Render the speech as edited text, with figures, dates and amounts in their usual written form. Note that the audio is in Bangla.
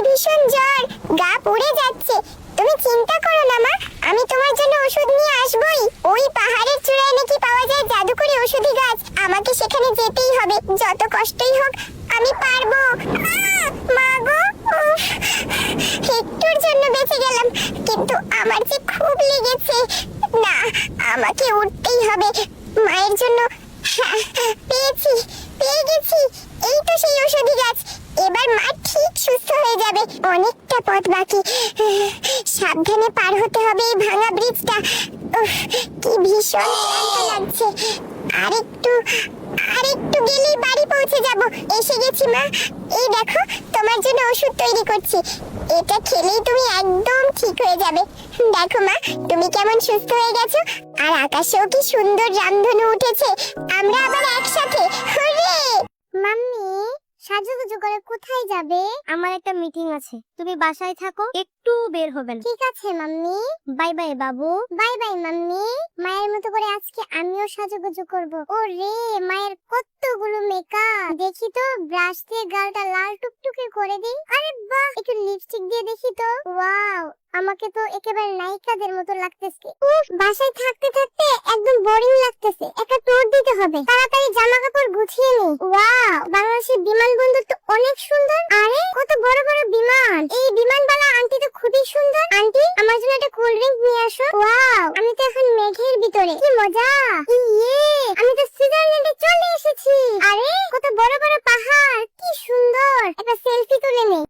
ভীষণ জ্বর, গা পুড়ে যাচ্ছে। তুমি চিন্তা করো না মা, আমি তোমার জন্য ওষুধ নিয়ে আসবই। ওই পাহাড়ের চূড়ায় নাকি পাওয়া যায় জাদুকরি ওষুধি গাছ। আমাকে সেখানে যেতেই হবে, যত কষ্টই হোক আমি পারবো। মা গো, একটুর জন্য বেঁচে গেলাম, কিন্তু আমার যে খুব লেগেছে। না, আমাকে উঠতেই হবে মায়ের জন্য। পেয়েছি, পেয়ে গেছি, এই তো সেই ওষুধি গাছ। এবার মা ঠিক সুস্থ হয়ে যাবে। অনেকটা পথ বাকি, সাবধানে পার হতে হবে এই ভাঙা ব্রিজটা। কি ভীষণ ক্লান্ত লাগছে। আরেকটু আরেকটু গেলেই বাড়ি পৌঁছে যাব। এসে গেছি মা, এই দেখো তোমার জন্য ওষুধ তৈরি করছি। এটা খেলেই তুমি একদম ঠিক হয়ে যাবে। দেখো মা, তুমি কেমন সুস্থ হয়ে গেছো। আর আকাশেও কি সুন্দর রামধনু উঠেছে। আমরা আবার একসাথে। হুররে! মাম্মি, সাজুগুজু করে কোথায় যাবে? আমার একটা মিটিং আছে, তুমি বাসায় থাকো, একটু বের হবেন। ঠিক আছে মাম্মি। বাই বাই বাবু। Bye bye mummy. মায়ের মতো করে আজকে আমিও সাজুগুজু করব। ওরে, মায়ের কতগুলো মেকআপ। দেখি তো, ব্রাশ দিয়ে গালটা লাল টুকটুকে করে দিই। আরে বাহ, একটু লিপস্টিক দিয়ে দেখি তো। ওয়াও, আমাকে তো একেবারে নায়িকাদের মতো লাগতেছে। উফ, বাসায় থাকতে থাকতে একদম বোরিং লাগতেছে। একটা ট্যুর দিতে হবে, তাড়াতাড়ি জামা কাপড় গুছিয়ে নি। ওয়াও, বাংলাদেশের বিমানবন্দর তো অনেক সুন্দর। আরে কত বড় বড় বিমান। এই বিমানবালা আন্টি তো খুবই সুন্দর। আন্টি, আমার জন্য একটা কোল্ড ড্রিঙ্ক নিয়ে আসো। ওয়াও, আমি তো এখন মেঘের ভিতরে, কি মজা। ইয়ে, আমি তো সুইজারল্যান্ডে চলে এসেছি। আরে কত বড় বড় পাহাড়, কি সুন্দর। একটা সেলফি তুলে নেই।